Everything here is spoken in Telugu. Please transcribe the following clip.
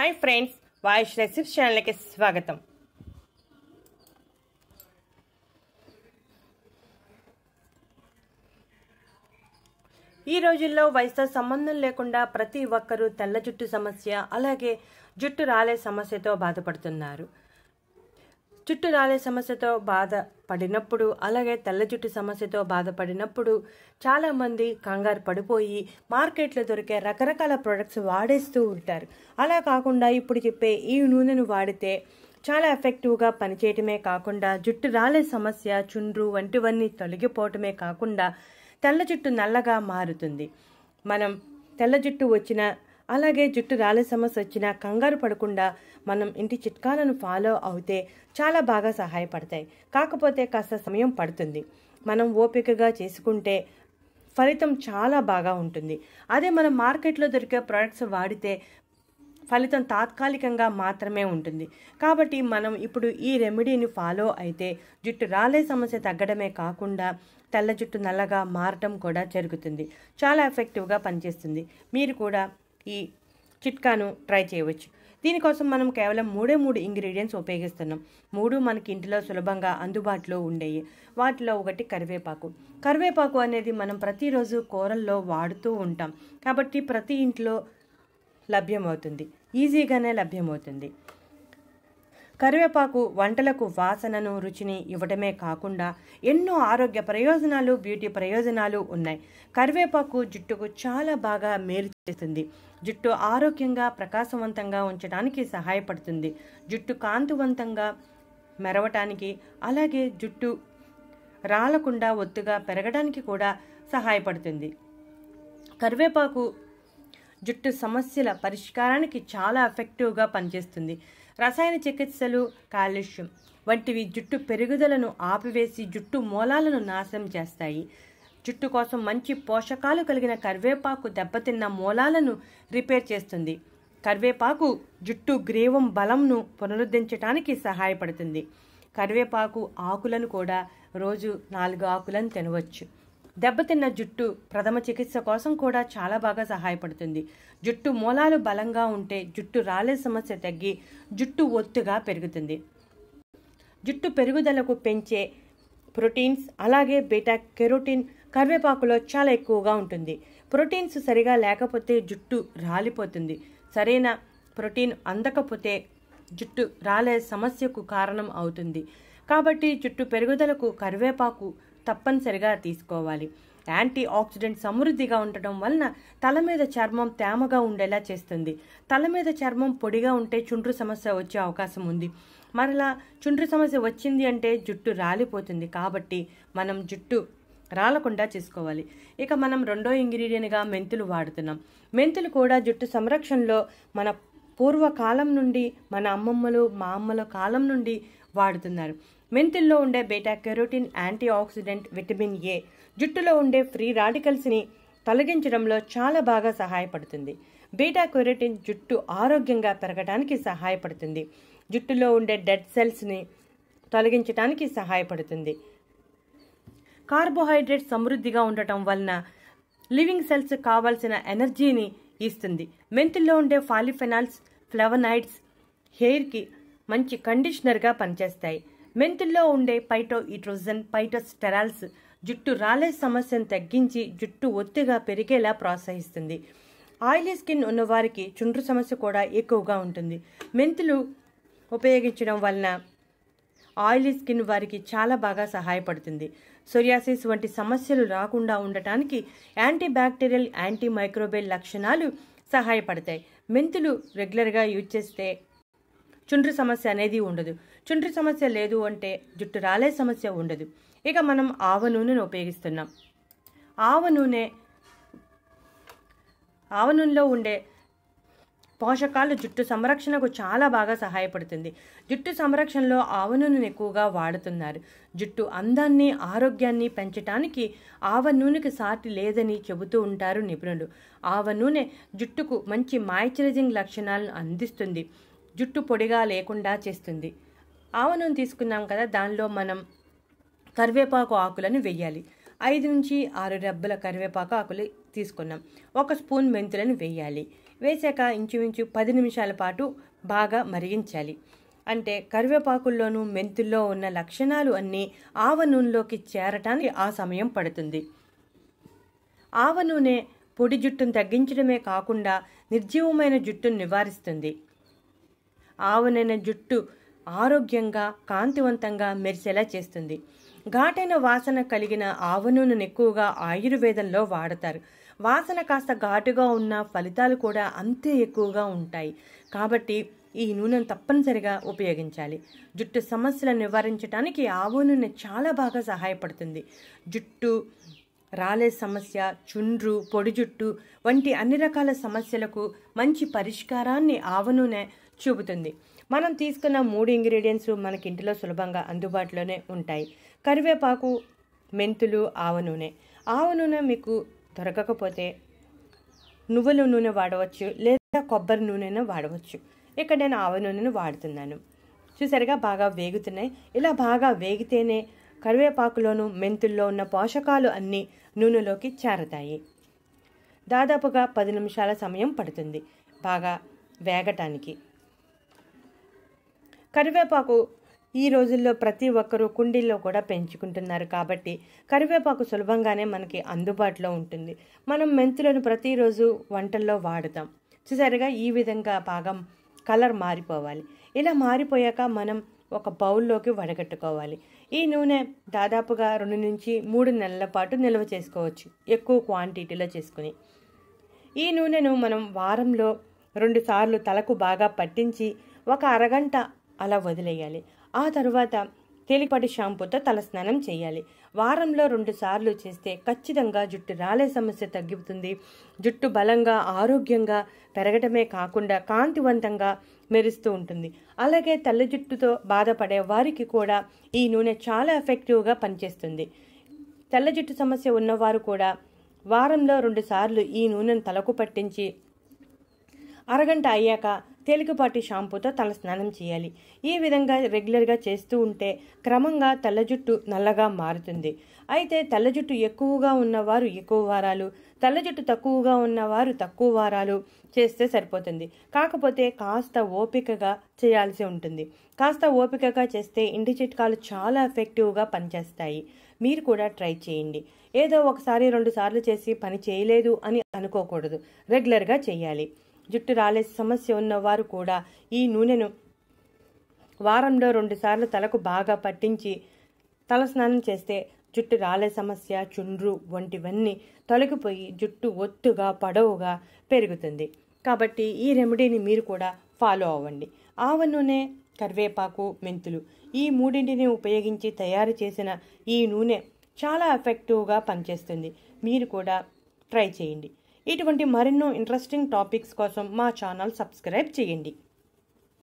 हाय फ्रेंड्स, वाइश रेसिपीस चैनल के स्वागतम। ఈ రోజుల్లో వయసుతో సంబంధం లేకుండా ప్రతి ఒక్కరూ తెల్ల జుట్టు సమస్య అలాగే జుట్టు రాలే సమస్యతో బాధపడుతున్నారు. జుట్టు రాలే సమస్యతో బాధపడినప్పుడు అలాగే తెల్ల జుట్టు సమస్యతో బాధపడినప్పుడు చాలామంది కంగారు పడిపోయి మార్కెట్లో దొరికే రకరకాల ప్రొడక్ట్స్ వాడేస్తూ ఉంటారు. అలా కాకుండా ఇప్పుడు చెప్పే ఈ నూనెను వాడితే చాలా ఎఫెక్టివ్గా పనిచేయటమే కాకుండా జుట్టు రాలే సమస్య, చుండ్రు వంటివన్నీ తొలగిపోవటమే కాకుండా తెల్ల జుట్టు నల్లగా మారుతుంది. మనం తెల్ల జుట్టు వచ్చినా అలాగే జుట్టు రాలే సమస్య వచ్చినా కంగారు పడకుండా మనం ఇంటి చిట్కాలను ఫాలో అవుతే చాలా బాగా సహాయపడతాయి. కాకపోతే కాస్త సమయం పడుతుంది. మనం ఓపికగా చేసుకుంటే ఫలితం చాలా బాగా ఉంటుంది. అదే మనం మార్కెట్లో దొరికే ప్రొడక్ట్స్ వాడితే ఫలితం తాత్కాలికంగా మాత్రమే ఉంటుంది. కాబట్టి మనం ఇప్పుడు ఈ రెమెడీని ఫాలో అయితే జుట్టు రాలే సమస్య తగ్గడమే కాకుండా తెల్ల జుట్టు నల్లగా మారటం కూడా జరుగుతుంది. చాలా ఎఫెక్టివ్గా పనిచేస్తుంది. మీరు కూడా ఈ చిట్కాను ట్రై చేయవచ్చు. దీనికోసం మనం కేవలం మూడు ఇంగ్రీడియంట్స్ ఉపయోగిస్తున్నాం. మూడు మనకి ఇంటిలో సులభంగా అందుబాటులో ఉండేవి. వాటిలో ఒకటి కరివేపాకు. కరివేపాకు అనేది మనం ప్రతిరోజు కూరల్లో వాడుతూ ఉంటాం కాబట్టి ప్రతి ఇంట్లో లభ్యమవుతుంది, ఈజీగానే లభ్యమవుతుంది. కరివేపాకు వంటలకు వాసనను, రుచిని ఇవ్వడమే కాకుండా ఎన్నో ఆరోగ్య ప్రయోజనాలు, బ్యూటీ ప్రయోజనాలు ఉన్నాయి. కరివేపాకు జుట్టుకు చాలా బాగా మేలు చేస్తుంది. జుట్టు ఆరోగ్యంగా, ప్రకాశవంతంగా ఉంచడానికి సహాయపడుతుంది. జుట్టు కాంతివంతంగా మెరవటానికి అలాగే జుట్టు రాలకుండా ఒత్తుగా పెరగడానికి కూడా సహాయపడుతుంది. కరివేపాకు జుట్టు సమస్యల పరిష్కారానికి చాలా ఎఫెక్టివ్గా పనిచేస్తుంది. రసాయన చికిత్సలు, కాలుష్యం వంటివి జుట్టు పెరుగుదలను ఆపివేసి జుట్టు మూలాలను నాశనం చేస్తాయి. జుట్టు కోసం మంచి పోషకాలు కలిగిన కరివేపాకు దెబ్బతిన్న మూలాలను రిపేర్ చేస్తుంది. కరివేపాకు జుట్టు గ్రీవం బలంను పునరుద్ధరించడానికి సహాయపడుతుంది. కరివేపాకు ఆకులను కూడా రోజు 4 ఆకులను తినవచ్చు. దెబ్బతిన్న జుట్టు ప్రథమ చికిత్స కోసం కూడా చాలా బాగా సహాయపడుతుంది. జుట్టు మూలాలు బలంగా ఉంటే జుట్టు రాలే సమస్య తగ్గి జుట్టు ఒత్తుగా పెరుగుతుంది. జుట్టు పెరుగుదలకు పెంచే ప్రోటీన్స్ అలాగే బీటా కెరోటిన్ కరివేపాకులో చాలా ఎక్కువగా ఉంటుంది. ప్రోటీన్స్ సరిగా లేకపోతే జుట్టు రాలిపోతుంది. సరైన ప్రోటీన్ అందకపోతే జుట్టు రాలే సమస్యకు కారణం అవుతుంది. కాబట్టి జుట్టు పెరుగుదలకు కరివేపాకు తప్పనిసరిగా తీసుకోవాలి. యాంటీ ఆక్సిడెంట్ సమృద్ధిగా ఉండటం వలన తల మీద చర్మం తేమగా ఉండేలా చేస్తుంది. తల మీద చర్మం పొడిగా ఉంటే చుండ్రు సమస్య వచ్చే అవకాశం ఉంది. మరలా చుండ్రు సమస్య వచ్చింది అంటే జుట్టు రాలిపోతుంది. కాబట్టి మనం జుట్టు రాలకుండా చేసుకోవాలి. ఇక మనం రెండో ఇంగ్రీడియంట్గా మెంతులు వాడుతున్నాం. మెంతులు కూడా జుట్టు సంరక్షణలో మన పూర్వకాలం నుండి, మన అమ్మమ్మలు, మా అమ్మల కాలం నుండి వాడుతున్నారు. మెంతుల్లో ఉండే beta carotene, anti oxidant, vitamin A జుట్టులో ఉండే ఫ్రీ రాడికల్స్ని తొలగించడంలో చాలా బాగా సహాయపడుతుంది. బీటా కెరోటిన్ జుట్టు ఆరోగ్యంగా పెరగడానికి సహాయపడుతుంది. జుట్టులో ఉండే డెడ్ సెల్స్ని తొలగించడానికి సహాయపడుతుంది. కార్బోహైడ్రేట్ సమృద్ధిగా ఉండటం వలన లివింగ్ సెల్స్ కావాల్సిన ఎనర్జీని ఇస్తుంది. మెంతుల్లో ఉండే పాలిఫెనాల్స్, ఫ్లవనాయిడ్స్ హెయిర్కి మంచి కండిషనర్గా పనిచేస్తాయి. మెంతుల్లో ఉండే పైటోఈట్రోజన్, పైటోస్టెరాల్స్ జుట్టు రాలే సమస్యను తగ్గించి జుట్టు ఒత్తుగా పెరిగేలా ప్రోత్సహిస్తుంది. ఆయిలీ స్కిన్ ఉన్నవారికి చుండ్రు సమస్య కూడా ఎక్కువగా ఉంటుంది. మెంతులు ఉపయోగించడం వలన ఆయిలీ స్కిన్ వారికి చాలా బాగా సహాయపడుతుంది. సోరియాసిస్ వంటి సమస్యలు రాకుండా ఉండటానికి యాంటీ బ్యాక్టీరియల్, యాంటీ మైక్రోబియల్ లక్షణాలు సహాయపడతాయి. మెంతులు రెగ్యులర్గా యూజ్ చేస్తే చుండ్రు సమస్య అనేది ఉండదు. చుండ్రు సమస్య లేదు అంటే జుట్టు రాలే సమస్య ఉండదు. ఇక మనం ఆవ నూనెను ఉపయోగిస్తున్నాం. ఆవ నూనెలో ఉండే పోషకాలు జుట్టు సంరక్షణకు చాలా బాగా సహాయపడుతుంది. జుట్టు సంరక్షణలో ఆవ నూనెను ఎక్కువగా వాడుతున్నారు. జుట్టు అందాన్ని, ఆరోగ్యాన్ని పెంచడానికి ఆవ నూనెకి సాటి లేదని చెబుతూ ఉంటారు నిపుణులు. ఆవ నూనె జుట్టుకు మంచి మాయిశ్చరైజింగ్ లక్షణాలను అందిస్తుంది. జుట్టు పొడిగా లేకుండా చేస్తుంది. ఆవ నూనె తీసుకున్నాం కదా, దానిలో మనం కరివేపాకు ఆకులను వేయాలి. 5 నుంచి 6 రెబ్బల కరివేపాకు ఆకులు తీసుకున్నాం. 1 స్పూన్ మెంతులను వేయాలి. వేసాక ఇంచుమించు 10 నిమిషాల పాటు బాగా మరిగించాలి. అంటే కరివేపాకుల్లోనూ మెంతుల్లో ఉన్న లక్షణాలు అన్నీ ఆవ నూనెలోకి చేరటానికి ఆ సమయం పడుతుంది. ఆవ నూనె పొడి జుట్టును తగ్గించడమే కాకుండా నిర్జీవమైన జుట్టును నివారిస్తుంది. ఆవ నూనె జుట్టు ఆరోగ్యంగా కాంతివంతంగా మెరిసేలా చేస్తుంది. ఘాటైన వాసన కలిగిన ఆవ నూనెను ఎక్కువగా ఆయుర్వేదంలో వాడతారు. వాసన కాస్త ఘాటుగా ఉన్న ఫలితాలు కూడా అంతే ఎక్కువగా ఉంటాయి. కాబట్టి ఈ నూనెను తప్పనిసరిగా ఉపయోగించాలి. జుట్టు సమస్యలను నివారించడానికి ఆవ నూనె చాలా బాగా సహాయపడుతుంది. జుట్టు రాలే సమస్య, చుండ్రు, పొడి జుట్టు వంటి అన్ని రకాల సమస్యలకు మంచి పరిష్కారాన్ని ఆవ నూనె చూపుతుంది. మనం తీసుకున్న 3 ఇంగ్రీడియంట్స్ మనకి ఇంటిలో సులభంగా అందుబాటులోనే ఉంటాయి. కరివేపాకు, మెంతులు, ఆవ నూనె. ఆవ నూనె మీకు దొరకకపోతే నువ్వుల నూనె వాడవచ్చు, లేదా కొబ్బరి నూనెను వాడవచ్చు. ఇక్కడ నేను ఆవ నూనెను వాడుతున్నాను. చూసారుగా బాగా వేగుతున్నాయి. ఇలా బాగా వేగితేనే కరివేపాకులోను మెంతుల్లో ఉన్న పోషకాలు అన్నీ నూనెలోకి చేరతాయి. దాదాపుగా 10 నిమిషాల సమయం పడుతుంది బాగా వేగటానికి. కరివేపాకు ఈ రోజుల్లో ప్రతి ఒక్కరూ కుండీల్లో కూడా పెంచుకుంటున్నారు కాబట్టి కరివేపాకు సులభంగానే మనకి అందుబాటులో ఉంటుంది. మనం మెంతులను ప్రతిరోజు వంటల్లో వాడుతాం. చూసారుగా ఈ విధంగా బాగా కలర్ మారిపోవాలి. ఇలా మారిపోయాక మనం ఒక బౌల్లోకి వడగట్టుకోవాలి. ఈ నూనె దాదాపుగా 2 నుంచి 3 నెలల పాటు నిల్వ చేసుకోవచ్చు, ఎక్కువ క్వాంటిటీలో చేసుకుని. ఈ నూనెను మనం వారంలో 2 సార్లు తలకు బాగా పట్టించి ఒక అరగంట అలా వదిలేయాలి. ఆ తర్వాత తేలికపాటి షాంపూతో తలస్నానం చేయాలి. వారంలో 2 సార్లు చేస్తే ఖచ్చితంగా జుట్టు రాలే సమస్య తగ్గుతుంది. జుట్టు బలంగా ఆరోగ్యంగా పెరగటమే కాకుండా కాంతివంతంగా మెరుస్తూ ఉంటుంది. అలాగే తెల్ల జుట్టుతో బాధపడే వారికి కూడా ఈ నూనె చాలా ఎఫెక్టివ్గా పనిచేస్తుంది. తెల్ల జుట్టు సమస్య ఉన్నవారు కూడా వారంలో 2 సార్లు ఈ నూనెను తలకు పట్టించి అరగంట అయ్యాక తేలికపాటి షాంపూతో తలస్నానం చేయాలి. ఈ విధంగా రెగ్యులర్గా చేస్తూ ఉంటే క్రమంగా తెల్ల జుట్టు నల్లగా మారుతుంది. అయితే తెల్ల జుట్టు ఎక్కువగా ఉన్నవారు ఎక్కువ వారాలు, తెల్ల జుట్టు తక్కువగా ఉన్నవారు తక్కువ వారాలు చేస్తే సరిపోతుంది. కాకపోతే కాస్త ఓపికగా చేయాల్సి ఉంటుంది. కాస్త ఓపికగా చేస్తే ఇంటి చిట్కాలు చాలా ఎఫెక్టివ్గా పనిచేస్తాయి. మీరు కూడా ట్రై చేయండి. ఏదో ఒకసారి 2 సార్లు చేసి పని చేయలేదు అని అనుకోకూడదు. రెగ్యులర్గా చేయాలి. జుట్టు రాలే సమస్య ఉన్నవారు కూడా ఈ నూనెను వారంలో 2 సార్లు తలకు బాగా పట్టించి తలస్నానం చేస్తే జుట్టు రాలే సమస్య, చుండ్రు వంటివన్నీ తొలగిపోయి జుట్టు ఒత్తుగా పొడవుగా పెరుగుతుంది. కాబట్టి ఈ రెమెడీని మీరు కూడా ఫాలో అవ్వండి. ఆవ నూనె, కరివేపాకు, మెంతులు ఈ 3ంటిని ఉపయోగించి తయారు చేసిన ఈ నూనె చాలా ఎఫెక్టివ్గా పనిచేస్తుంది. మీరు కూడా ట్రై చేయండి. ఇటువంటి మరెన్నో ఇంట్రెస్టింగ్ టాపిక్స్ కోసం మా ఛానల్ సబ్స్క్రైబ్ చేయండి.